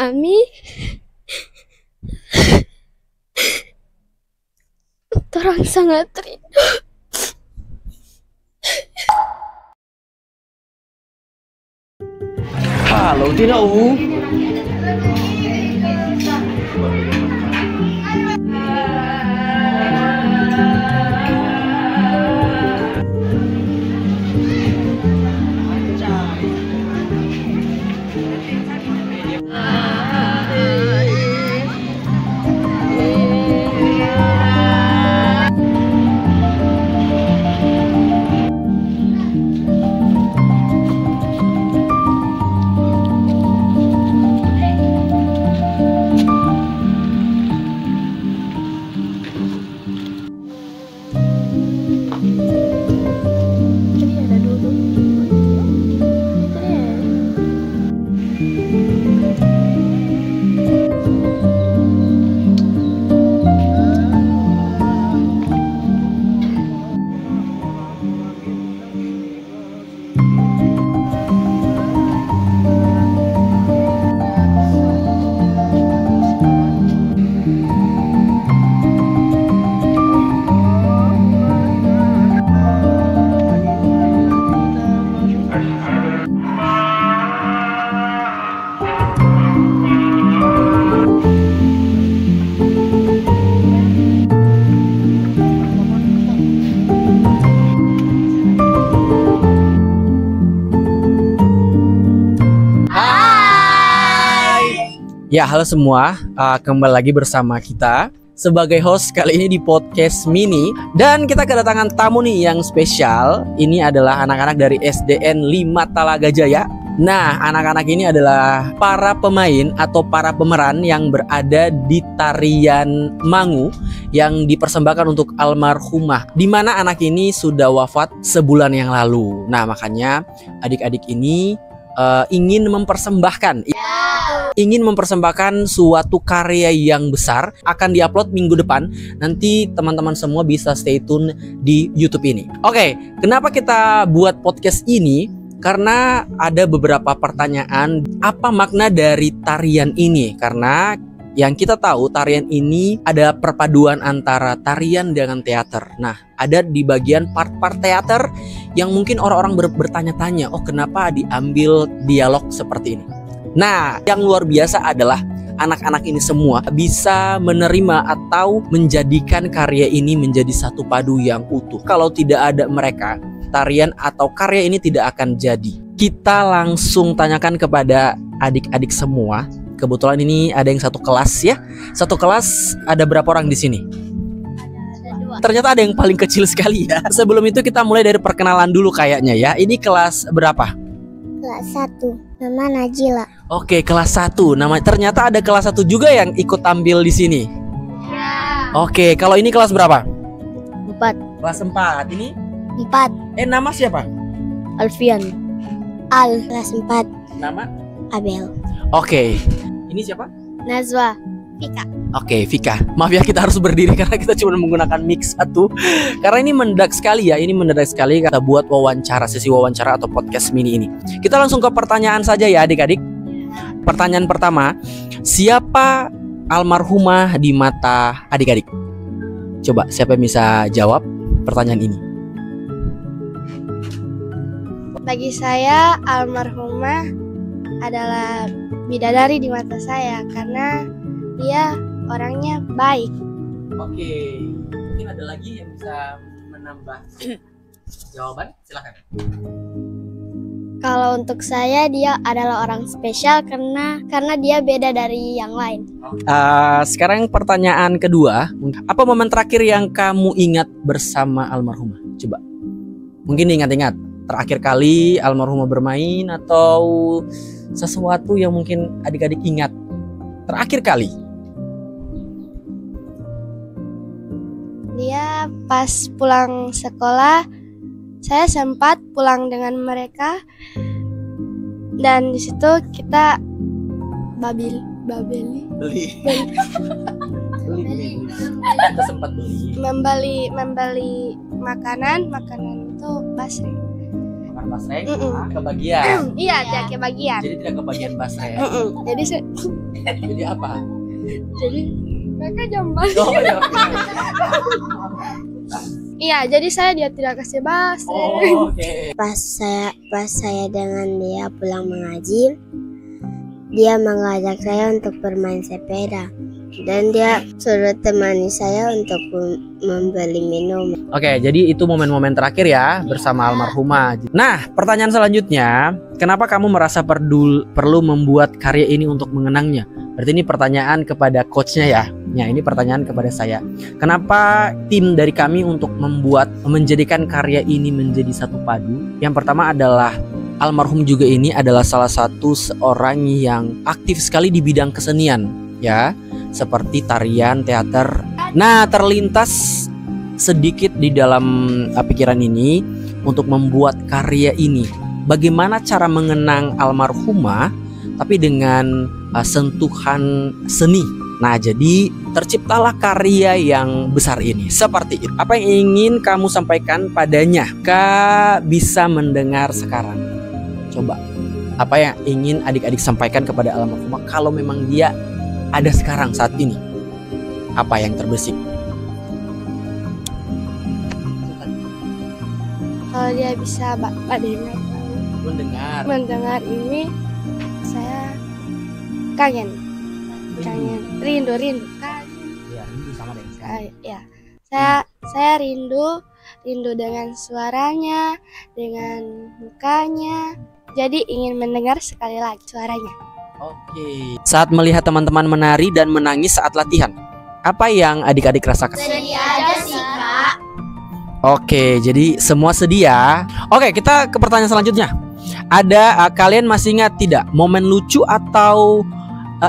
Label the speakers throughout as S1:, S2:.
S1: Ami torang sangat rindu.
S2: Halo, tidak ya, halo semua, kembali lagi bersama kita sebagai host kali ini di podcast mini. Dan kita kedatangan tamu nih yang spesial. Ini adalah anak-anak dari SDN 5 Talaga Jaya. Nah, anak-anak ini adalah para pemain atau para pemeran yang berada di tarian Mangu yang dipersembahkan untuk almarhumah, di mana anak ini sudah wafat sebulan yang lalu. Nah, makanya adik-adik ini ingin mempersembahkan suatu karya yang besar, akan diupload minggu depan. Nanti teman-teman semua bisa stay tune di YouTube ini. Oke, kenapa kita buat podcast ini? Karena ada beberapa pertanyaan, apa makna dari tarian ini? Karena yang kita tahu tarian ini ada perpaduan antara tarian dengan teater. Nah, ada di bagian part-part teater yang mungkin orang-orang bertanya-tanya, oh kenapa diambil dialog seperti ini? Nah, yang luar biasa adalah anak-anak ini semua bisa menerima atau menjadikan karya ini menjadi satu padu yang utuh. Kalau tidak ada mereka, tarian atau karya ini tidak akan jadi. Kita langsung tanyakan kepada adik-adik semua. Kebetulan ini ada yang satu kelas ya. Satu kelas ada berapa orang di sini?
S1: Ada 2.
S2: Ternyata ada yang paling kecil sekali ya. Sebelum itu kita mulai dari perkenalan dulu kayaknya ya. Ini kelas berapa?
S1: Kelas 1. Nama Najila.
S2: Oke, kelas 1. Ternyata ada kelas 1 juga yang ikut tampil di sini.
S1: Ya.
S2: Oke, kalau ini kelas berapa?
S1: 4.
S2: Kelas 4. Ini
S1: 4.
S2: nama siapa?
S1: Alfian. Al. Kelas 4.
S2: Nama?
S1: Abel.
S2: Oke. Ini siapa?
S1: Nazwa. Vika.
S2: Oke, Vika. Maaf ya kita harus berdiri karena kita cuma menggunakan mic satu. Karena ini mendadak sekali ya. Ini mendadak sekali kita buat wawancara, sesi wawancara atau podcast mini ini. Kita langsung ke pertanyaan saja ya adik-adik. Pertanyaan pertama, siapa almarhumah di mata adik-adik? Coba siapa yang bisa jawab pertanyaan ini?
S1: Bagi saya almarhumah adalah bidadari di mata saya karena dia orangnya baik.
S2: Oke, mungkin ada lagi yang bisa menambah jawaban? Silakan.
S1: Kalau untuk saya dia adalah orang spesial karena dia beda dari yang lain.
S2: Sekarang pertanyaan kedua, apa momen terakhir yang kamu ingat bersama almarhumah? Coba, mungkin ingat-ingat terakhir kali almarhumah bermain atau sesuatu yang mungkin adik-adik ingat terakhir kali.
S1: Dia pas pulang sekolah, saya sempat pulang dengan mereka dan di situ kita beli.
S2: Kita sempat beli.
S1: membeli makanan itu basreng.
S2: Makan basreng kebagian.
S1: Iya, tidak kebagian.
S2: Jadi tidak kebagian basreng.
S1: Jadi
S2: Jadi apa?
S1: Jadi mereka jomblo.
S2: Oh, ya.
S1: Iya, jadi saya dia tidak kasih bahas.
S2: Oh, oke.
S3: Pas saya dengan dia pulang mengaji, dia mengajak saya untuk bermain sepeda dan dia suruh temani saya untuk membeli minum.
S2: Oke, jadi itu momen-momen terakhir ya bersama almarhumah. Nah, pertanyaan selanjutnya, kenapa kamu merasa perlu membuat karya ini untuk mengenangnya? Berarti ini pertanyaan kepada coachnya ya. Ya, ini pertanyaan kepada saya. Kenapa tim dari kami untuk menjadikan karya ini menjadi satu padu? Yang pertama adalah almarhum juga ini adalah salah satu seorang yang aktif sekali di bidang kesenian, ya, seperti tarian, teater. Nah, terlintas sedikit di dalam pikiran ini untuk membuat karya ini. Bagaimana cara mengenang almarhumah tapi dengan sentuhan seni. Nah, jadi terciptalah karya yang besar ini. Seperti itu. Apa yang ingin kamu sampaikan padanya? Kak bisa mendengar sekarang. Coba. Apa yang ingin adik-adik sampaikan kepada almarhumah kalau memang dia ada sekarang saat ini? Apa yang terbesit?
S1: Kalau dia bisa mendengar ini, saya kangen, rindu kan?
S2: Ya, rindu sama dengan
S1: Ya, saya rindu dengan suaranya, dengan mukanya. Jadi ingin mendengar sekali lagi suaranya.
S2: Oke. Saat melihat teman-teman menari dan menangis saat latihan, apa yang adik-adik rasakan?
S3: Sedih aja sih, Kak.
S2: Oke, jadi semua sedih ya. Oke, kita ke pertanyaan selanjutnya. Ada kalian masih ingat tidak momen lucu atau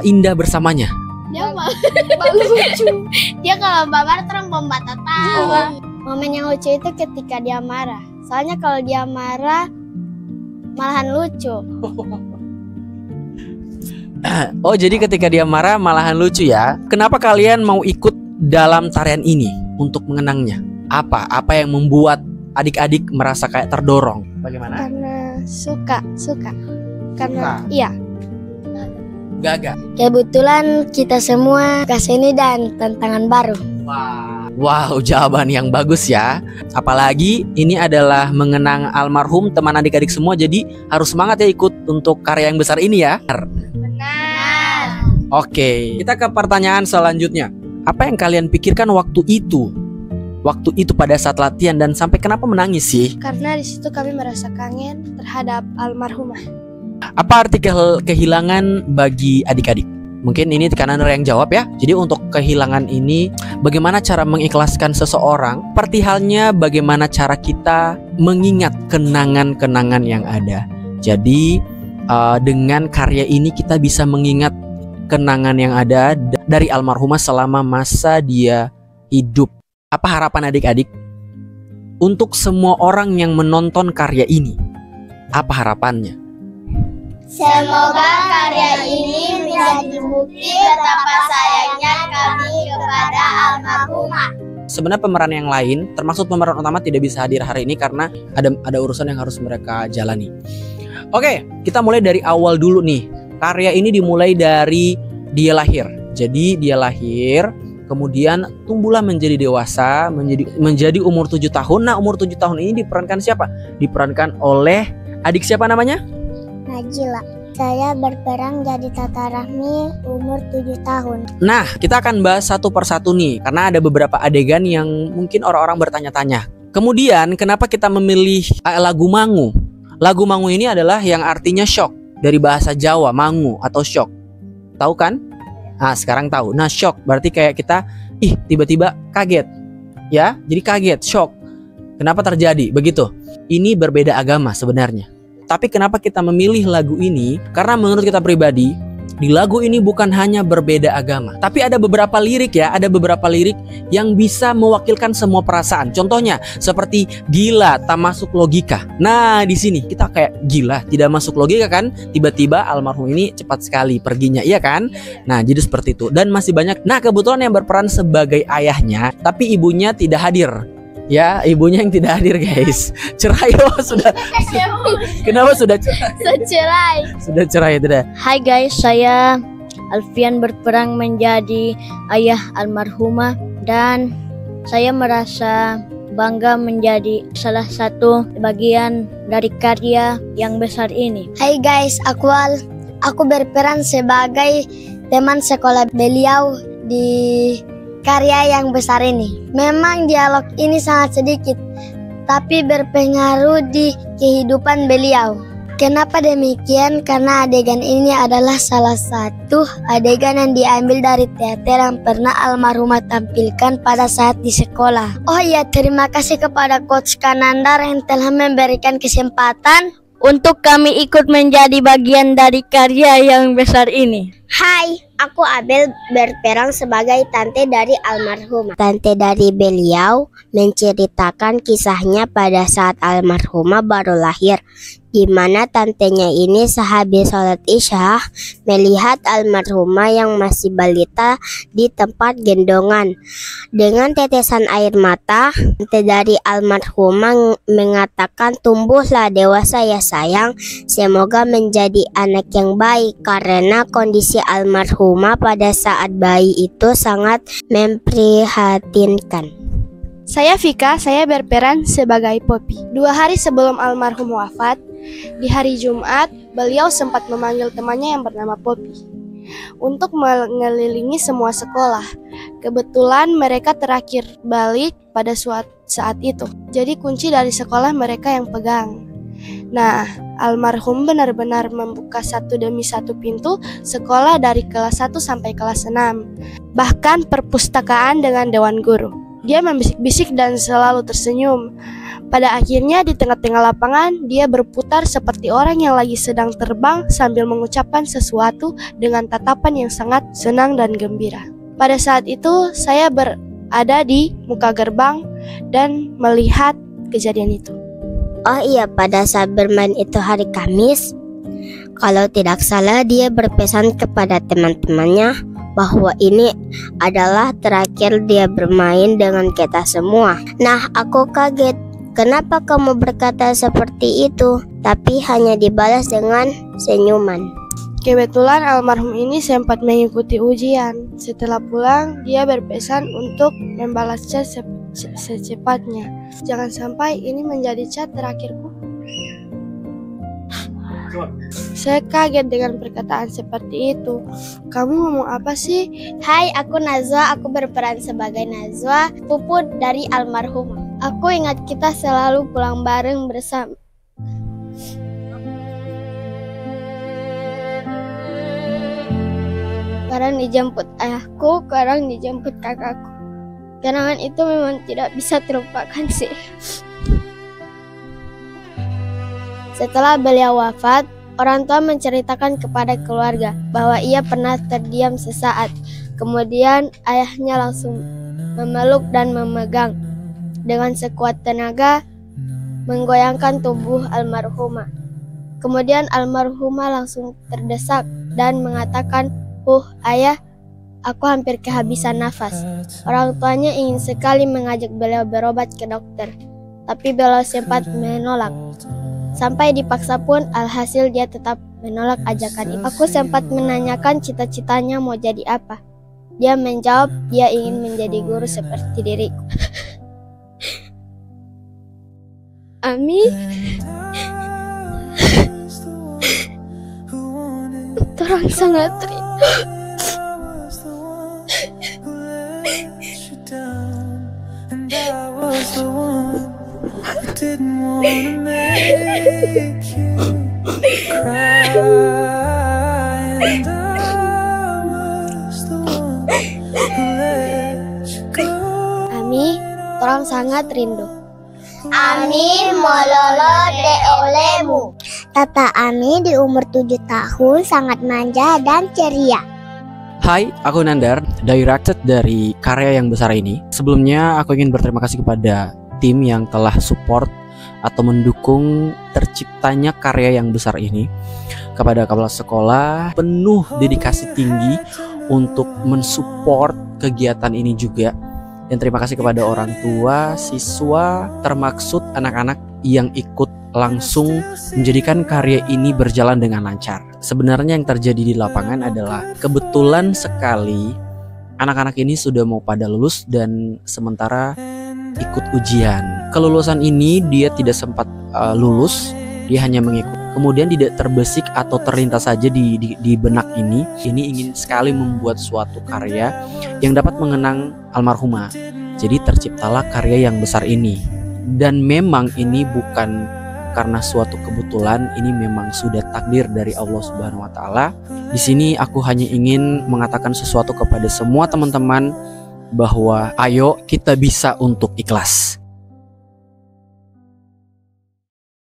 S2: indah bersamanya?
S1: Dia lucu. Dia kalau babar terang pembata tawa. Momen yang lucu itu ketika dia marah. Soalnya kalau dia marah malahan lucu.
S2: Oh, jadi ketika dia marah malahan lucu ya. Kenapa kalian mau ikut dalam tarian ini untuk mengenangnya? Apa yang membuat adik-adik merasa kayak terdorong? Bagaimana?
S1: Karena suka. Karena iya.
S2: Gaga.
S3: Kebetulan kita semua kesini dan tantangan baru.
S2: Wow, jawaban yang bagus ya. Apalagi ini adalah mengenang almarhum teman adik-adik semua. Jadi harus semangat ya ikut untuk karya yang besar ini ya.
S1: Benar.
S2: Oke, kita ke pertanyaan selanjutnya. Apa yang kalian pikirkan waktu itu? Waktu itu pada saat latihan dan sampai kenapa menangis sih?
S1: Karena di situ kami merasa kangen terhadap almarhumah.
S2: Apa arti kehilangan bagi adik-adik? Mungkin ini tekanan yang jawab ya. Jadi untuk kehilangan ini, bagaimana cara mengikhlaskan seseorang? Seperti halnya bagaimana cara kita mengingat kenangan-kenangan yang ada. Jadi dengan karya ini kita bisa mengingat kenangan yang ada dari almarhumah selama masa dia hidup. Apa harapan adik-adik untuk semua orang yang menonton karya ini? Apa harapannya?
S3: Semoga karya ini menjadi bukti betapa sayangnya kami kepada almarhumah.
S2: Sebenarnya pemeran yang lain, termasuk pemeran utama tidak bisa hadir hari ini karena ada urusan yang harus mereka jalani. Oke, kita mulai dari awal dulu nih. Karya ini dimulai dari dia lahir. Jadi dia lahir, kemudian tumbuhlah menjadi dewasa, menjadi umur 7 tahun. Nah, umur 7 tahun ini diperankan siapa? Diperankan oleh adik siapa namanya?
S3: Najila. Saya berperan jadi Tata Rahmi umur 7 tahun.
S2: Nah, kita akan bahas satu persatu nih, karena ada beberapa adegan yang mungkin orang-orang bertanya-tanya. Kemudian, kenapa kita memilih lagu Mangu? Lagu Mangu ini adalah yang artinya shock, dari bahasa Jawa, mangu atau shock. Tahu kan? Nah, sekarang tahu. Nah, shock berarti kayak kita, tiba-tiba kaget. Ya, jadi kaget, shock. Kenapa terjadi? Begitu. Ini berbeda agama sebenarnya. Tapi kenapa kita memilih lagu ini? Karena menurut kita pribadi, di lagu ini bukan hanya berbeda agama, tapi ada beberapa lirik ya, ada beberapa lirik yang bisa mewakilkan semua perasaan. Contohnya seperti gila tak masuk logika. Nah, di sini kita kayak gila, tidak masuk logika kan? Tiba-tiba almarhum ini cepat sekali perginya, iya kan? Nah, jadi seperti itu. Dan masih banyak. Nah, kebetulan yang berperan sebagai ayahnya, tapi ibunya tidak hadir. Ya, ibunya yang tidak hadir guys. Cerai loh sudah. Kenapa sudah cerai?
S1: Secerai.
S2: Sudah cerai tidak?
S3: Hai guys, saya
S4: Alfian berperan menjadi ayah almarhumah, dan saya merasa bangga menjadi salah satu bagian dari karya yang besar ini.
S3: Hai guys, aku berperan sebagai teman sekolah beliau di karya yang besar ini. Memang dialog ini sangat sedikit, tapi berpengaruh di kehidupan beliau. Kenapa demikian? Karena adegan ini adalah salah satu adegan yang diambil dari teater yang pernah almarhumah tampilkan pada saat di sekolah. Oh iya, terima kasih kepada Coach Kanandar yang telah memberikan kesempatan
S4: untuk kami ikut menjadi bagian dari karya yang besar ini.
S3: Hai, aku Abel berperan sebagai tante dari almarhumah. Tante dari beliau menceritakan kisahnya pada saat almarhumah baru lahir, di mana tantenya ini sehabis sholat isya melihat almarhumah yang masih balita di tempat gendongan. Dengan tetesan air mata, tante dari almarhumah mengatakan, "Tumbuhlah dewasa ya sayang, semoga menjadi anak yang baik," karena kondisi almarhumah pada saat bayi itu sangat memprihatinkan.
S1: Saya Vika, saya berperan sebagai Poppy. 2 hari sebelum almarhum wafat, di hari Jumat, beliau sempat memanggil temannya yang bernama Poppy untuk mengelilingi semua sekolah. Kebetulan mereka terakhir balik pada saat itu, jadi kunci dari sekolah mereka yang pegang. Nah, almarhum benar-benar membuka satu demi satu pintu sekolah dari kelas 1 sampai kelas 6, bahkan perpustakaan dengan dewan guru. Dia membisik-bisik dan selalu tersenyum. Pada akhirnya di tengah-tengah lapangan, dia berputar seperti orang yang lagi sedang terbang sambil mengucapkan sesuatu dengan tatapan yang sangat senang dan gembira. Pada saat itu, saya berada di muka gerbang dan melihat kejadian itu.
S3: Oh iya, pada saat bermain itu hari Kamis, kalau tidak salah dia berpesan kepada teman-temannya bahwa ini adalah terakhir dia bermain dengan kita semua. Nah, aku kaget. Kenapa kamu berkata seperti itu? Tapi hanya dibalas dengan senyuman.
S1: Kebetulan almarhum ini sempat mengikuti ujian. Setelah pulang, dia berpesan untuk membalasnya secepatnya. Jangan sampai ini menjadi chat terakhirku. Saya kaget dengan perkataan seperti itu. Kamu ngomong apa sih?
S3: Hai, aku Nazwa. Aku berperan sebagai Nazwa, pupu dari almarhumah.
S1: Aku ingat kita selalu pulang bareng bersama. Kadang dijemput ayahku, kadang dijemput kakakku. Kenangan itu memang tidak bisa terlupakan sih. Setelah beliau wafat, orang tua menceritakan kepada keluarga bahwa ia pernah terdiam sesaat. Kemudian ayahnya langsung memeluk dan memegang dengan sekuat tenaga, menggoyangkan tubuh almarhumah. Kemudian almarhumah langsung terdesak dan mengatakan, ayah, aku hampir kehabisan nafas." Orang tuanya ingin sekali mengajak beliau berobat ke dokter, tapi beliau sempat menolak. Sampai dipaksa pun, alhasil dia tetap menolak ajakan itu. Aku sempat menanyakan cita-citanya mau jadi apa. Dia menjawab dia ingin menjadi guru seperti diriku. Ami, orang sangat rindu. Ami, orang sangat rindu.
S3: Ami mololo de olemu. Tata Ami di umur 7 tahun sangat manja dan ceria.
S2: Hai, aku Nandar, directed dari karya yang besar ini. Sebelumnya aku ingin berterima kasih kepada tim yang telah support atau mendukung terciptanya karya yang besar ini. Kepada kepala sekolah, penuh dedikasi tinggi untuk mensupport kegiatan ini juga. Dan terima kasih kepada orang tua, siswa, termaksud anak-anak yang ikut langsung menjadikan karya ini berjalan dengan lancar. Sebenarnya yang terjadi di lapangan adalah kebetulan sekali anak-anak ini sudah mau pada lulus dan sementara ikut ujian. Kelulusan ini dia tidak sempat lulus, dia hanya mengikut. Kemudian tidak terbesit atau terlintas saja di benak ini ingin sekali membuat suatu karya yang dapat mengenang almarhumah. Jadi terciptalah karya yang besar ini. Dan memang ini bukan karena suatu kebetulan, ini memang sudah takdir dari Allah Subhanahu wa taala. Di sini aku hanya ingin mengatakan sesuatu kepada semua teman-teman bahwa ayo kita bisa untuk ikhlas.